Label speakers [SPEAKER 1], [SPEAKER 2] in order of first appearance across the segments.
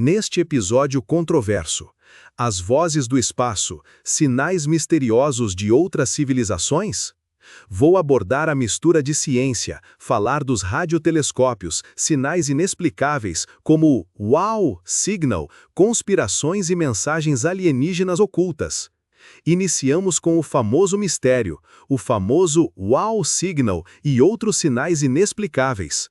[SPEAKER 1] Neste episódio controverso, as vozes do espaço, sinais misteriosos de outras civilizações? Vou abordar a mistura de ciência, falar dos radiotelescópios, sinais inexplicáveis como o Wow Signal, conspirações e mensagens alienígenas ocultas. Iniciamos com o famoso mistério, o famoso Wow Signal e outros sinais inexplicáveis.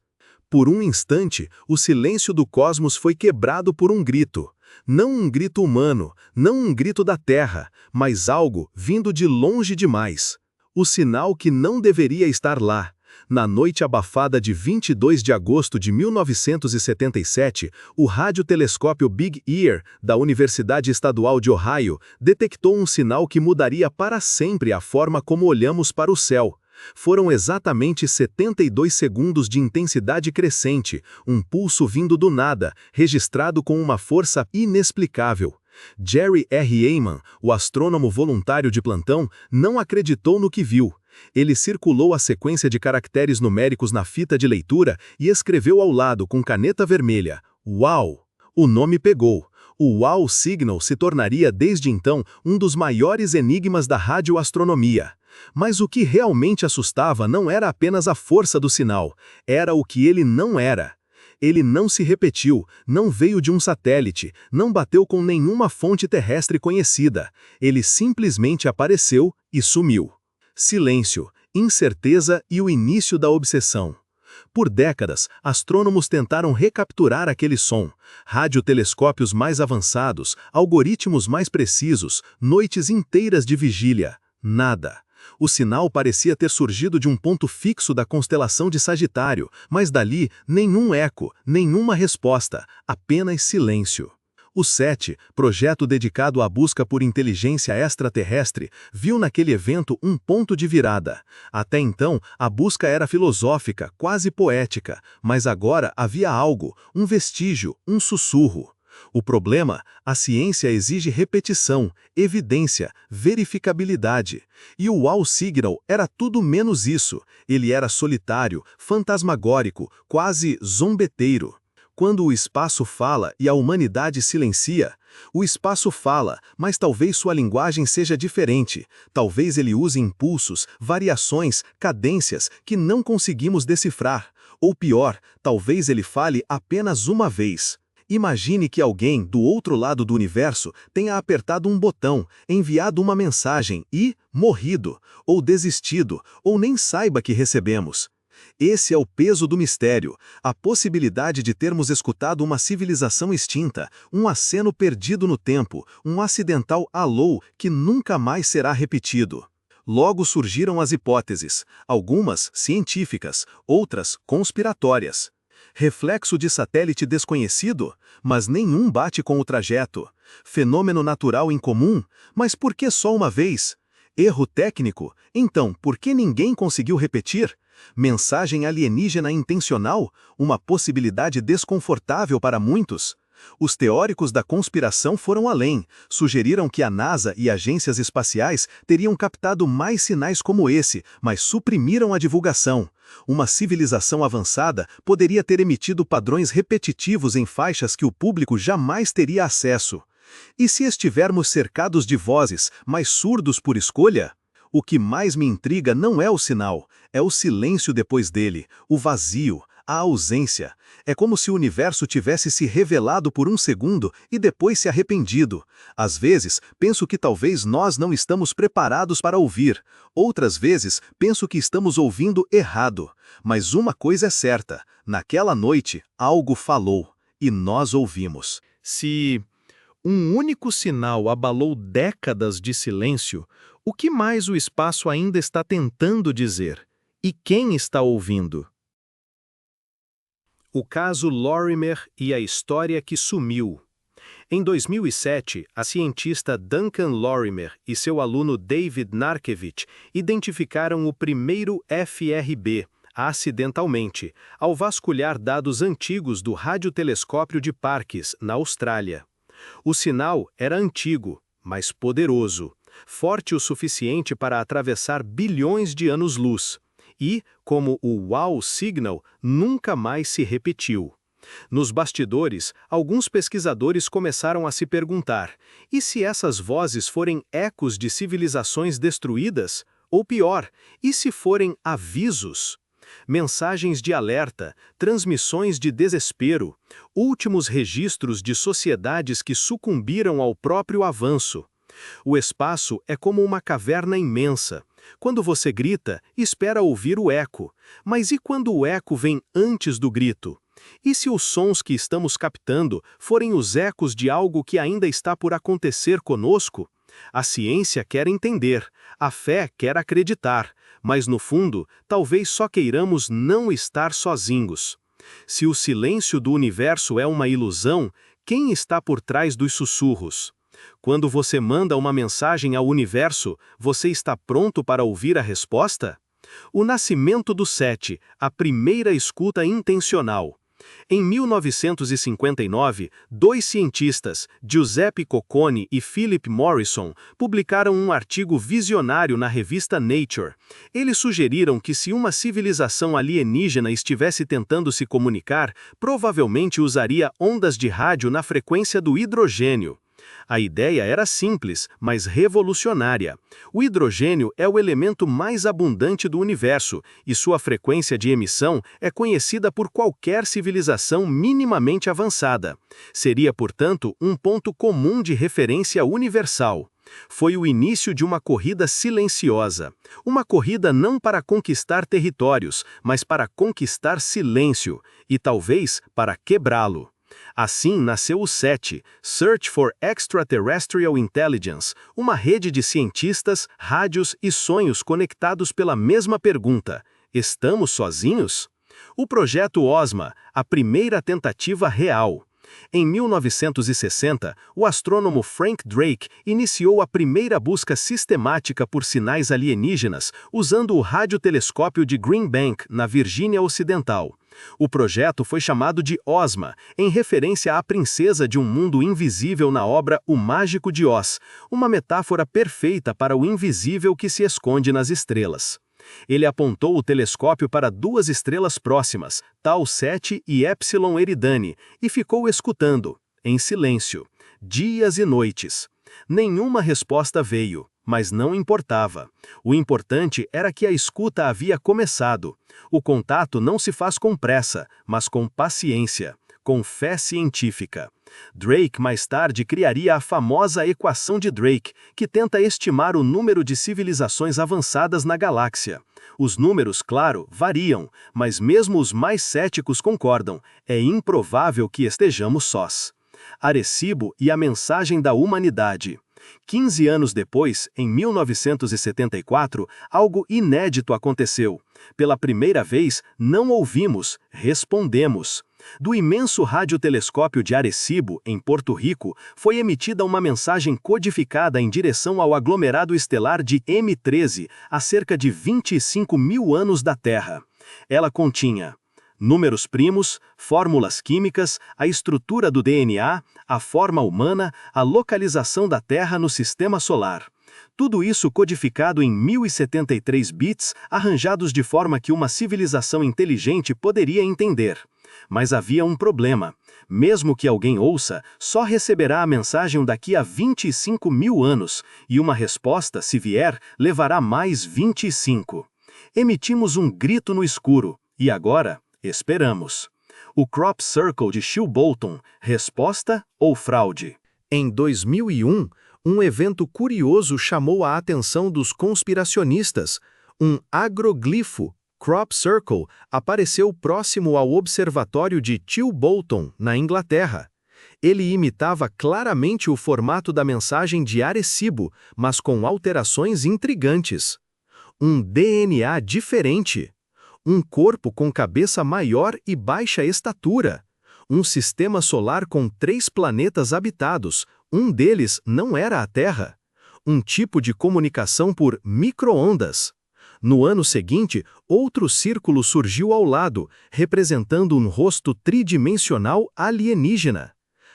[SPEAKER 1] Por um instante, o silêncio do cosmos foi quebrado por um grito. Não um grito humano, não um grito da Terra, mas algo vindo de longe demais. O sinal que não deveria estar lá. Na noite abafada de 22 de agosto de 1977, o radiotelescópio Big Ear, da Universidade Estadual de Ohio, detectou um sinal que mudaria para sempre a forma como olhamos para o céu. Foram exatamente 72 segundos de intensidade crescente, um pulso vindo do nada, registrado com uma força inexplicável. Jerry R. Heyman, o astrônomo voluntário de plantão, não acreditou no que viu. Ele circulou a sequência de caracteres numéricos na fita de leitura e escreveu ao lado com caneta vermelha: "Uau!". O nome pegou. O Wow Signal se tornaria desde então um dos maiores enigmas da radioastronomia. Mas o que realmente assustava não era apenas a força do sinal, era o que ele não era. Ele não se repetiu, não veio de um satélite, não bateu com nenhuma fonte terrestre conhecida. Ele simplesmente apareceu e sumiu. Silêncio, incerteza e o início da obsessão. Por décadas, astrônomos tentaram recapturar aquele som. Radiotelescópios mais avançados, algoritmos mais precisos, noites inteiras de vigília. Nada. O sinal parecia ter surgido de um ponto fixo da constelação de Sagitário, mas dali nenhum eco, nenhuma resposta, apenas silêncio. O SETI, projeto dedicado à busca por inteligência extraterrestre, viu naquele evento um ponto de virada. Até então, a busca era filosófica, quase poética, mas agora havia algo, um vestígio, um sussurro. O problema, a ciência exige repetição, evidência, verificabilidade. E o Wow Signal era tudo menos isso. Ele era solitário, fantasmagórico, quase zombeteiro. Quando o espaço fala e a humanidade silencia, o espaço fala, mas talvez sua linguagem seja diferente. Talvez ele use impulsos, variações, cadências que não conseguimos decifrar. Ou pior, talvez ele fale apenas uma vez. Imagine que alguém, do outro lado do universo, tenha apertado um botão, enviado uma mensagem e morrido, ou desistido, ou nem saiba que recebemos. Esse é o peso do mistério, a possibilidade de termos escutado uma civilização extinta, um aceno perdido no tempo, um acidental alô que nunca mais será repetido. Logo surgiram as hipóteses, algumas científicas, outras conspiratórias. Reflexo de satélite desconhecido, mas nenhum bate com o trajeto. Fenômeno natural incomum, mas por que só uma vez? Erro técnico? Então, por que ninguém conseguiu repetir? Mensagem alienígena intencional? Uma possibilidade desconfortável para muitos? Os teóricos da conspiração foram além, sugeriram que a NASA e agências espaciais teriam captado mais sinais como esse, mas suprimiram a divulgação. Uma civilização avançada poderia ter emitido padrões repetitivos em faixas que o público jamais teria acesso. E se estivermos cercados de vozes, mas surdos por escolha? O que mais me intriga não é o sinal, é o silêncio depois dele, o vazio, a ausência. É como se o universo tivesse se revelado por um segundo e depois se arrependido. Às vezes, penso que talvez nós não estamos preparados para ouvir. Outras vezes, penso que estamos ouvindo errado. Mas uma coisa é certa, naquela noite, algo falou, e nós ouvimos.
[SPEAKER 2] Se um único sinal abalou décadas de silêncio, o que mais o espaço ainda está tentando dizer? E quem está ouvindo? O caso Lorimer e a história que sumiu. Em 2007, a cientista Duncan Lorimer e seu aluno David Narkevich identificaram o primeiro FRB, acidentalmente, ao vasculhar dados antigos do radiotelescópio de Parkes, na Austrália. O sinal era antigo, mas poderoso, forte o suficiente para atravessar bilhões de anos-luz. E, como o Wow Signal, nunca mais se repetiu. Nos bastidores, alguns pesquisadores começaram a se perguntar: e se essas vozes forem ecos de civilizações destruídas? Ou pior, e se forem avisos? Mensagens de alerta, transmissões de desespero, últimos registros de sociedades que sucumbiram ao próprio avanço. O espaço é como uma caverna imensa. Quando você grita, espera ouvir o eco. Mas e quando o eco vem antes do grito? E se os sons que estamos captando forem os ecos de algo que ainda está por acontecer conosco? A ciência quer entender, a fé quer acreditar, mas no fundo, talvez só queiramos não estar sozinhos. Se o silêncio do universo é uma ilusão, quem está por trás dos sussurros? Quando você manda uma mensagem ao universo, você está pronto para ouvir a resposta? O nascimento do SETI, a primeira escuta intencional. Em 1959, dois cientistas, Giuseppe Cocconi e Philip Morrison, publicaram um artigo visionário na revista Nature. Eles sugeriram que se uma civilização alienígena estivesse tentando se comunicar, provavelmente usaria ondas de rádio na frequência do hidrogênio. A ideia era simples, mas revolucionária. O hidrogênio é o elemento mais abundante do universo, e sua frequência de emissão é conhecida por qualquer civilização minimamente avançada. Seria, portanto, um ponto comum de referência universal. Foi o início de uma corrida silenciosa. Uma corrida não para conquistar territórios, mas para conquistar silêncio, e talvez para quebrá-lo. Assim nasceu o SETI, Search for Extraterrestrial Intelligence, uma rede de cientistas, rádios e sonhos conectados pela mesma pergunta: estamos sozinhos? O projeto OSMA, a primeira tentativa real. Em 1960, o astrônomo Frank Drake iniciou a primeira busca sistemática por sinais alienígenas usando o radiotelescópio de Green Bank, na Virgínia Ocidental. O projeto foi chamado de OSMA, em referência à princesa de um mundo invisível na obra O Mágico de Oz, uma metáfora perfeita para o invisível que se esconde nas estrelas. Ele apontou o telescópio para duas estrelas próximas, Tau 7 e Epsilon Eridani, e ficou escutando, em silêncio, dias e noites. Nenhuma resposta veio, mas não importava. O importante era que a escuta havia começado. O contato não se faz com pressa, mas com paciência, com fé científica. Drake mais tarde criaria a famosa equação de Drake, que tenta estimar o número de civilizações avançadas na galáxia. Os números, claro, variam, mas mesmo os mais céticos concordam, é improvável que estejamos sós. Arecibo e a mensagem da humanidade. 15 anos depois, em 1974, algo inédito aconteceu. Pela primeira vez, não ouvimos, respondemos. Do imenso radiotelescópio de Arecibo, em Porto Rico, foi emitida uma mensagem codificada em direção ao aglomerado estelar de M13, a cerca de 25 mil anos da Terra. Ela continha números primos, fórmulas químicas, a estrutura do DNA, a forma humana, a localização da Terra no Sistema Solar. Tudo isso codificado em 1073 bits, arranjados de forma que uma civilização inteligente poderia entender. Mas havia um problema. Mesmo que alguém ouça, só receberá a mensagem daqui a 25 mil anos, e uma resposta, se vier, levará mais 25. Emitimos um grito no escuro, e agora, esperamos. O Crop Circle de Shil Bolton, resposta ou fraude?
[SPEAKER 1] Em 2001, um evento curioso chamou a atenção dos conspiracionistas. Um agroglifo, Crop Circle, apareceu próximo ao observatório de Shil Bolton, na Inglaterra. Ele imitava claramente o formato da mensagem de Arecibo, mas com alterações intrigantes. Um DNA diferente. Um corpo com cabeça maior e baixa estatura. Um sistema solar com 3 planetas habitados, um deles não era a Terra. Um tipo de comunicação por micro-ondas. No ano seguinte, outro círculo surgiu ao lado, representando um rosto tridimensional alienígena.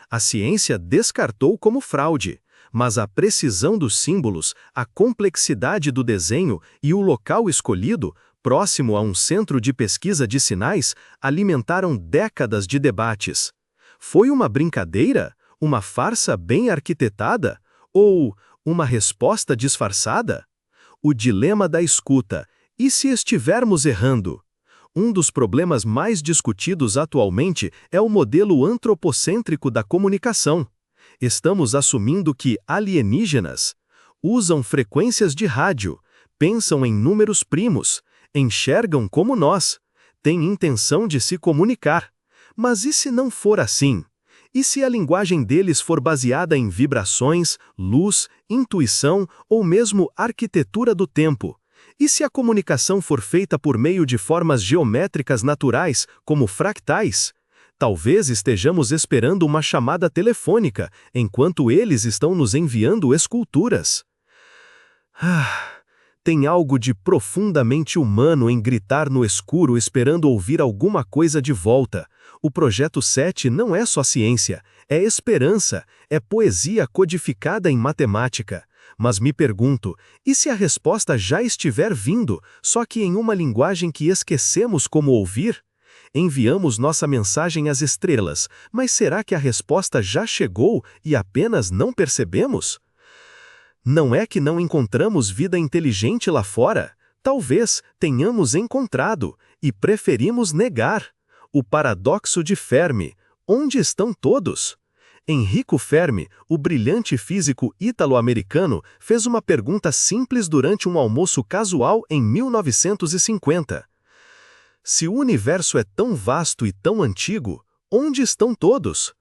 [SPEAKER 1] A ciência descartou como fraude, mas a precisão dos símbolos, a complexidade do desenho e o local escolhido
[SPEAKER 2] próximo a um centro de pesquisa de sinais, alimentaram décadas de debates. Foi uma brincadeira? Uma farsa bem arquitetada? Ou uma resposta disfarçada? O dilema da escuta. E se estivermos errando? Um dos problemas mais discutidos atualmente é o modelo antropocêntrico da comunicação. Estamos assumindo que alienígenas usam frequências de rádio, pensam em números primos, enxergam como nós, têm intenção de se comunicar. Mas e se não for assim? E se a linguagem deles for baseada em vibrações, luz, intuição ou mesmo arquitetura do tempo? E se a comunicação for feita por meio de formas geométricas naturais, como fractais? Talvez estejamos esperando uma chamada telefônica, enquanto eles estão nos enviando esculturas. Tem algo de profundamente humano em gritar no escuro esperando ouvir alguma coisa de volta. O Projeto 7 não é só ciência, é esperança, é poesia codificada em matemática. Mas me pergunto, e se a resposta já estiver vindo, só que em uma linguagem que esquecemos como ouvir? Enviamos nossa mensagem às estrelas, mas será que a resposta já chegou e apenas não percebemos? Não é que não encontramos vida inteligente lá fora? Talvez tenhamos encontrado e preferimos negar. O paradoxo de Fermi. Onde estão todos? Enrico Fermi, o brilhante físico ítalo-americano, fez uma pergunta simples durante um almoço casual em 1950. Se o universo é tão vasto e tão antigo, onde estão todos?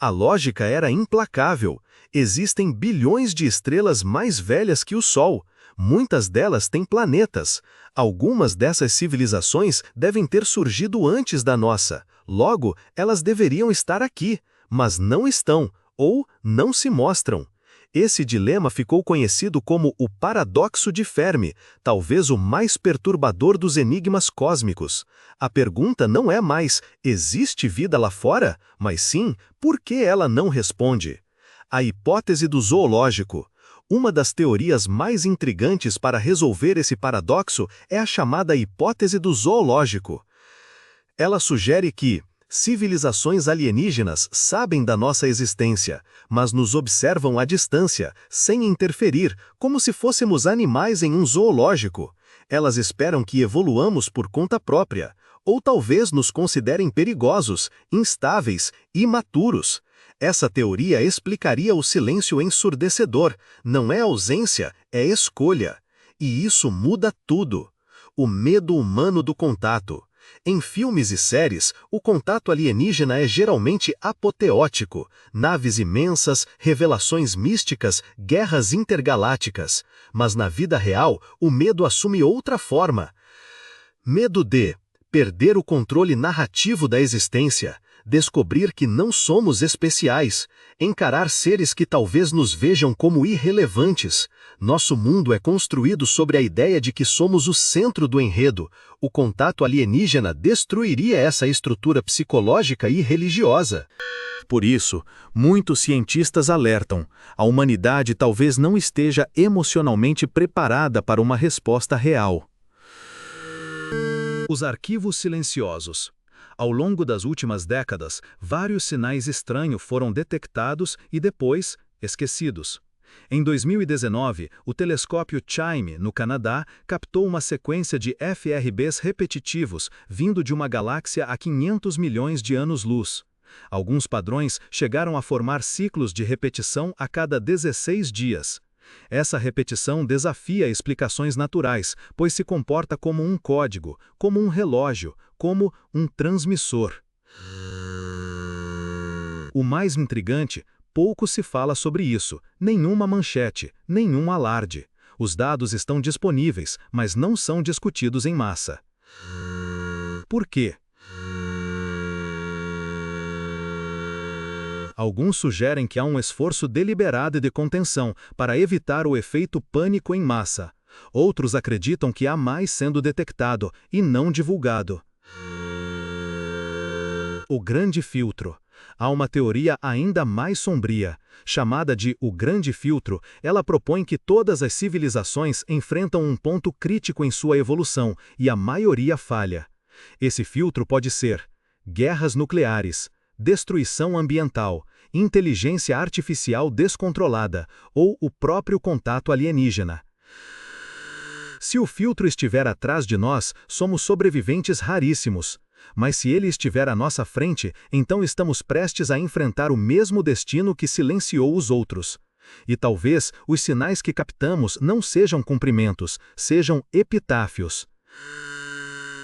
[SPEAKER 2] A lógica era implacável. Existem bilhões de estrelas mais velhas que o Sol. Muitas delas têm planetas. Algumas dessas civilizações devem ter surgido antes da nossa. Logo, elas deveriam estar aqui, mas não estão, ou não se mostram. Esse dilema ficou conhecido como o paradoxo de Fermi, talvez o mais perturbador dos enigmas cósmicos. A pergunta não é mais, existe vida lá fora? Mas sim, por que ela não responde? A hipótese do zoológico. Uma das teorias mais intrigantes para resolver esse paradoxo é a chamada hipótese do zoológico. Ela sugere que civilizações alienígenas sabem da nossa existência, mas nos observam à distância, sem interferir, como se fôssemos animais em um zoológico. Elas esperam que evoluamos por conta própria, ou talvez nos considerem perigosos, instáveis, imaturos. Essa teoria explicaria o silêncio ensurdecedor. Não é ausência, é escolha. E isso muda tudo. O medo humano do contato. Em filmes e séries, o contato alienígena é geralmente apoteótico. Naves imensas, revelações místicas, guerras intergalácticas. Mas na vida real, o medo assume outra forma. Medo de perder o controle narrativo da existência, descobrir que não somos especiais, encarar seres que talvez nos vejam como irrelevantes. Nosso mundo é construído sobre a ideia de que somos o centro do enredo. O contato alienígena destruiria essa estrutura psicológica e religiosa. Por isso, muitos cientistas alertam: a humanidade talvez não esteja emocionalmente preparada para uma resposta real. Os arquivos silenciosos. Ao longo das últimas décadas, vários sinais estranhos foram detectados e depois esquecidos. Em 2019, o telescópio CHIME, no Canadá, captou uma sequência de FRBs repetitivos vindo de uma galáxia a 500 milhões de anos-luz. Alguns padrões chegaram a formar ciclos de repetição a cada 16 dias. Essa repetição desafia explicações naturais, pois se comporta como um código, como um relógio, como um transmissor. O mais intrigante, pouco se fala sobre isso, nenhuma manchete, nenhum alarde. Os dados estão disponíveis, mas não são discutidos em massa. Por quê? Alguns sugerem que há um esforço deliberado de contenção para evitar o efeito pânico em massa. Outros acreditam que há mais sendo detectado e não divulgado. O grande filtro.
[SPEAKER 1] Há uma teoria ainda mais sombria. Chamada de o Grande Filtro, ela propõe que todas as civilizações enfrentam um ponto crítico em sua evolução, e a maioria falha. Esse filtro pode ser guerras nucleares, destruição ambiental, inteligência artificial descontrolada ou o próprio contato alienígena. Se o filtro estiver atrás de nós, somos sobreviventes raríssimos. Mas se ele estiver à nossa frente, então estamos prestes a enfrentar o mesmo destino que silenciou os outros. E talvez os sinais que captamos não sejam cumprimentos, sejam epitáfios.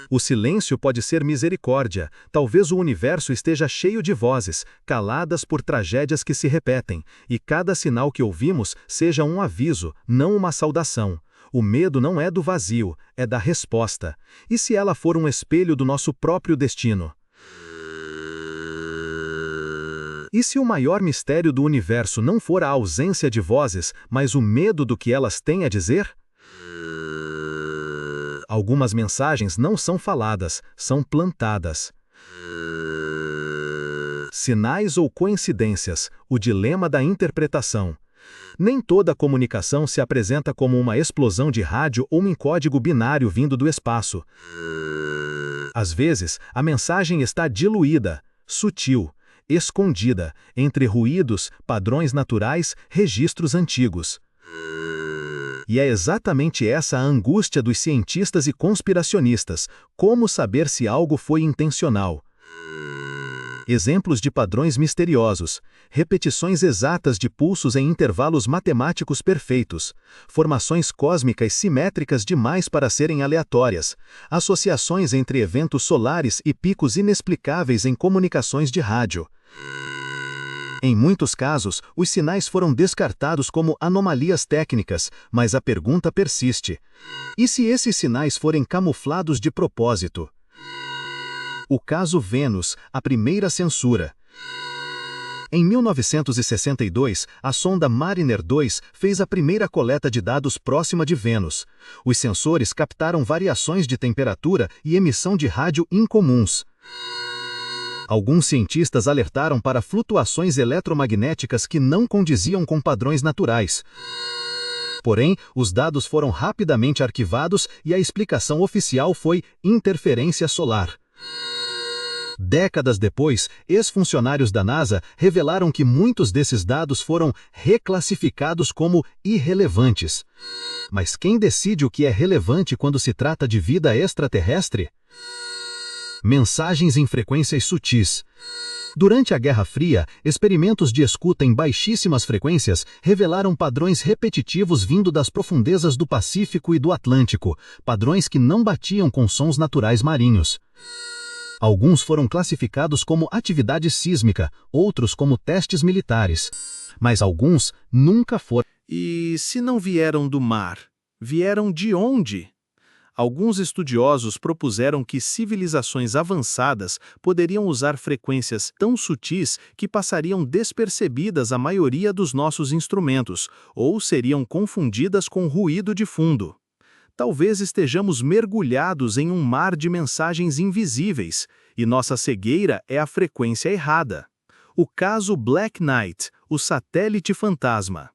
[SPEAKER 1] O silêncio pode ser misericórdia. Talvez o universo esteja cheio de vozes, caladas por tragédias que se repetem, e cada sinal que ouvimos seja um aviso, não uma saudação. O medo não é do vazio, é da resposta. E se ela for um espelho do nosso próprio destino? E se o maior mistério do universo não for a ausência de vozes, mas o medo do que elas têm a dizer? Algumas mensagens não são faladas, são plantadas. Sinais ou coincidências, o dilema da interpretação. Nem toda comunicação se apresenta como uma explosão de rádio ou um código binário vindo do espaço. Às vezes, a mensagem está diluída, sutil, escondida, entre ruídos, padrões naturais, registros antigos. E é exatamente essa a angústia dos cientistas e conspiracionistas: como saber se algo foi intencional? Exemplos de padrões misteriosos, repetições exatas de pulsos em intervalos matemáticos perfeitos, formações cósmicas simétricas demais para serem aleatórias, associações entre eventos solares e picos inexplicáveis em comunicações de rádio. Em muitos casos, os sinais foram descartados como anomalias técnicas, mas a pergunta persiste: e se esses sinais forem camuflados de propósito? O caso Vênus, a primeira censura. Em 1962, a sonda Mariner 2 fez a primeira coleta de dados próxima de Vênus. Os sensores captaram variações de temperatura e emissão de rádio incomuns. Alguns cientistas alertaram para flutuações eletromagnéticas que não condiziam com padrões naturais. Porém, os dados foram rapidamente arquivados e a explicação oficial foi interferência solar. Décadas depois, ex-funcionários da NASA revelaram que muitos desses dados foram reclassificados como irrelevantes. Mas quem decide o que é relevante quando se trata de vida extraterrestre? Mensagens em frequências sutis. Durante a Guerra Fria, experimentos de escuta em baixíssimas frequências revelaram padrões repetitivos vindo das profundezas do Pacífico e do Atlântico, padrões que não batiam com sons naturais marinhos. Alguns foram classificados como atividade sísmica, outros como testes militares. Mas alguns nunca foram.
[SPEAKER 2] E se não vieram do mar, vieram de onde? Alguns estudiosos propuseram que civilizações avançadas poderiam usar frequências tão sutis que passariam despercebidas à maioria dos nossos instrumentos, ou seriam confundidas com ruído de fundo. Talvez estejamos mergulhados em um mar de mensagens invisíveis, e nossa cegueira é a frequência errada. O caso Black Knight, o satélite fantasma.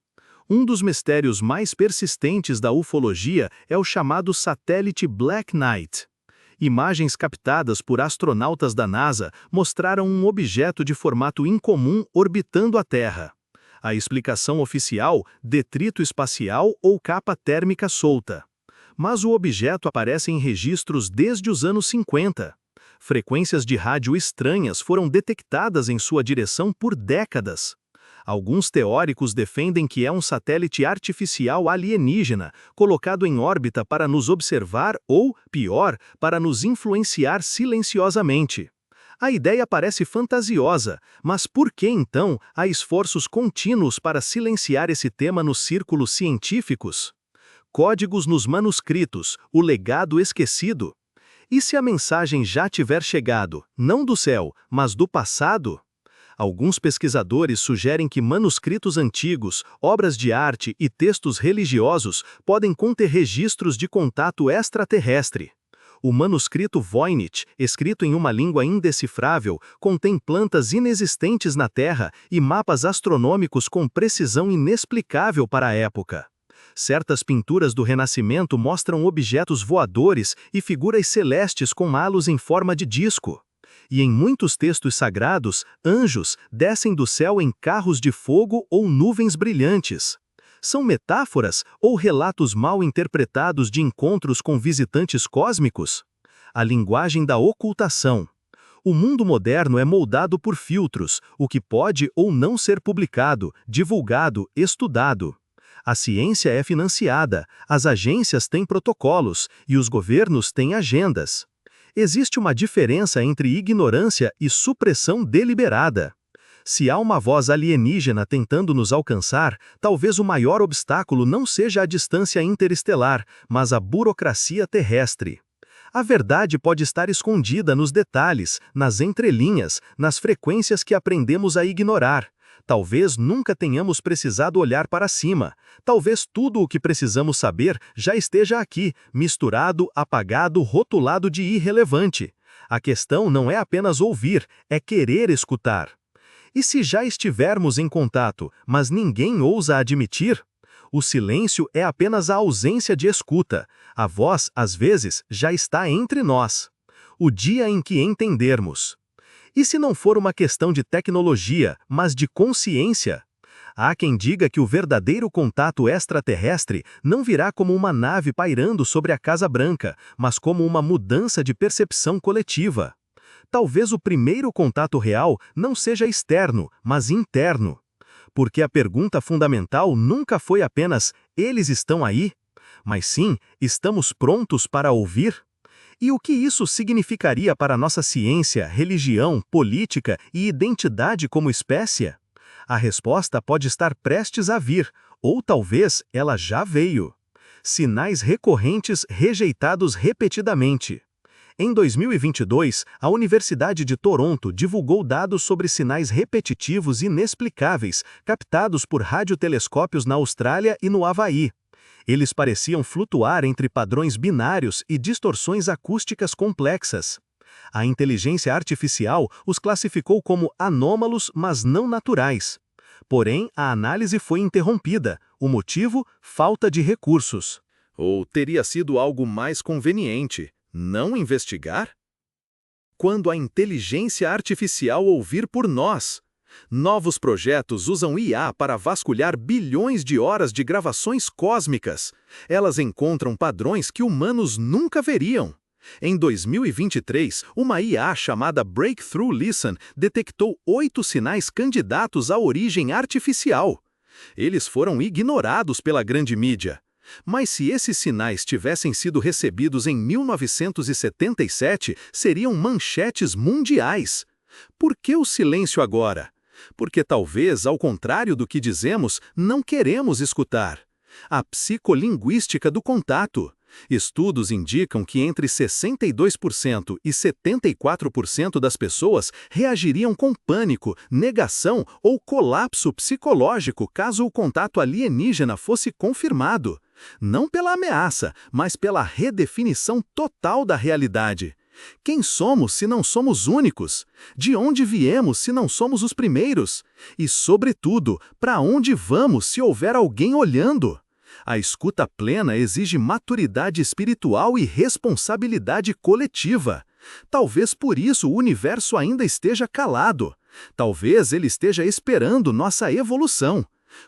[SPEAKER 2] Um dos mistérios mais persistentes da ufologia é o chamado satélite Black Knight. Imagens captadas por astronautas da NASA mostraram um objeto de formato incomum orbitando a Terra. A explicação oficial: detrito espacial ou capa térmica solta. Mas o objeto aparece em registros desde os anos 50. Frequências de rádio estranhas foram detectadas em sua direção por décadas. Alguns teóricos defendem que é um satélite artificial alienígena, colocado em órbita para nos observar ou, pior, para nos influenciar silenciosamente. A ideia parece fantasiosa, mas por que então há esforços contínuos para silenciar esse tema nos círculos científicos? Códigos nos manuscritos, o legado esquecido. E se a mensagem já tiver chegado, não do céu, mas do passado? Alguns pesquisadores sugerem que manuscritos antigos, obras de arte e textos religiosos podem conter registros de contato extraterrestre. O manuscrito Voynich, escrito em uma língua indecifrável, contém plantas inexistentes na Terra e mapas astronômicos com precisão inexplicável para a época. Certas pinturas do Renascimento mostram objetos voadores e figuras celestes com halos em forma de disco. E em muitos textos sagrados, anjos descem do céu em carros de fogo ou nuvens brilhantes. São metáforas ou relatos mal interpretados de encontros com visitantes cósmicos? A linguagem da ocultação. O mundo moderno é moldado por filtros, o que pode ou não ser publicado, divulgado, estudado. A ciência é financiada, as agências têm protocolos e os governos têm agendas. Existe uma diferença entre ignorância e supressão deliberada. Se há uma voz alienígena tentando nos alcançar, talvez o maior obstáculo não seja a distância interestelar, mas a burocracia terrestre. A verdade pode estar escondida nos detalhes, nas entrelinhas, nas frequências que aprendemos a ignorar. Talvez nunca tenhamos precisado olhar para cima. Talvez tudo o que precisamos saber já esteja aqui, misturado, apagado, rotulado de irrelevante. A questão não é apenas ouvir, é querer escutar. E se já estivermos em contato, mas ninguém ousa admitir? O silêncio é apenas a ausência de escuta. A voz, às vezes, já está entre nós. O dia em que entendermos. E se não for uma questão de tecnologia, mas de consciência? Há quem diga que o verdadeiro contato extraterrestre não virá como uma nave pairando sobre a Casa Branca, mas como uma mudança de percepção coletiva. Talvez o primeiro contato real não seja externo, mas interno. Porque a pergunta fundamental nunca foi apenas "eles estão aí?", mas sim, estamos prontos para ouvir? E o que isso significaria para nossa ciência, religião, política e identidade como espécie? A resposta pode estar prestes a vir, ou talvez ela já veio. Sinais recorrentes rejeitados repetidamente. Em 2022, a Universidade de Toronto divulgou dados sobre sinais repetitivos inexplicáveis captados por radiotelescópios na Austrália e no Havaí. Eles pareciam flutuar entre padrões binários e distorções acústicas complexas. A inteligência artificial os classificou como anômalos, mas não naturais. Porém, a análise foi interrompida. O motivo? Falta de recursos.
[SPEAKER 1] Ou teria sido algo mais conveniente: não investigar? Quando a inteligência artificial ouvir por nós. Novos projetos usam IA para vasculhar bilhões de horas de gravações cósmicas. Elas encontram padrões que humanos nunca veriam. Em 2023, uma IA chamada Breakthrough Listen detectou 8 sinais candidatos à origem artificial. Eles foram ignorados pela grande mídia. Mas se esses sinais tivessem sido recebidos em 1977, seriam manchetes mundiais. Por que o silêncio agora? Porque talvez, ao contrário do que dizemos, não queremos escutar. A psicolinguística do contato. Estudos indicam que entre 62% e 74% das pessoas reagiriam com pânico, negação ou colapso psicológico caso o contato alienígena fosse confirmado. Não pela ameaça, mas pela redefinição total da realidade. Quem somos se não somos únicos? De onde viemos se não somos os primeiros? E, sobretudo, para onde vamos se houver alguém olhando? A escuta plena exige maturidade espiritual e responsabilidade coletiva. Talvez por isso o universo ainda esteja calado. Talvez ele esteja esperando nossa evolução.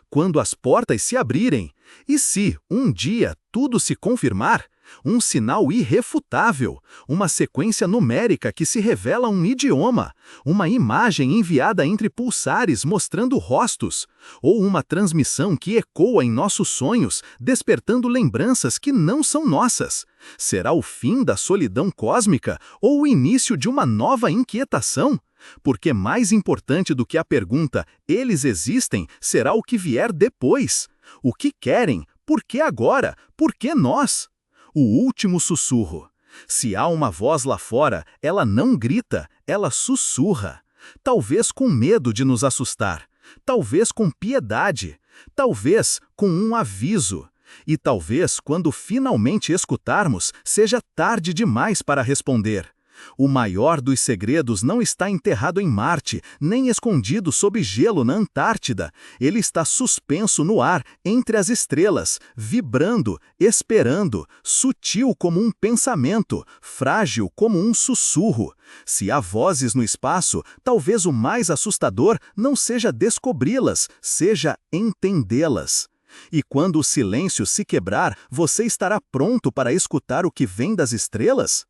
[SPEAKER 1] Quando as portas se abrirem, e se, um dia, tudo se confirmar, um sinal irrefutável, uma sequência numérica que se revela um idioma, uma imagem enviada entre pulsares mostrando rostos, ou uma transmissão que ecoa em nossos sonhos, despertando lembranças que não são nossas. Será o fim da solidão cósmica ou o início de uma nova inquietação? Porque mais importante do que a pergunta "eles existem" será o que vier depois. O que querem? Por que agora? Por que nós? O último sussurro. Se há uma voz lá fora, ela não grita, ela sussurra. Talvez com medo de nos assustar. Talvez com piedade. Talvez com um aviso.
[SPEAKER 3] E talvez, quando finalmente escutarmos, seja tarde demais para responder. O maior dos segredos não está enterrado em Marte, nem escondido sob gelo na Antártida. Ele está suspenso no ar, entre as estrelas, vibrando, esperando, sutil como um pensamento, frágil como um sussurro. Se há vozes no espaço, talvez o mais assustador não seja descobri-las, seja entendê-las. E quando o silêncio se quebrar, você estará pronto para escutar o que vem das estrelas?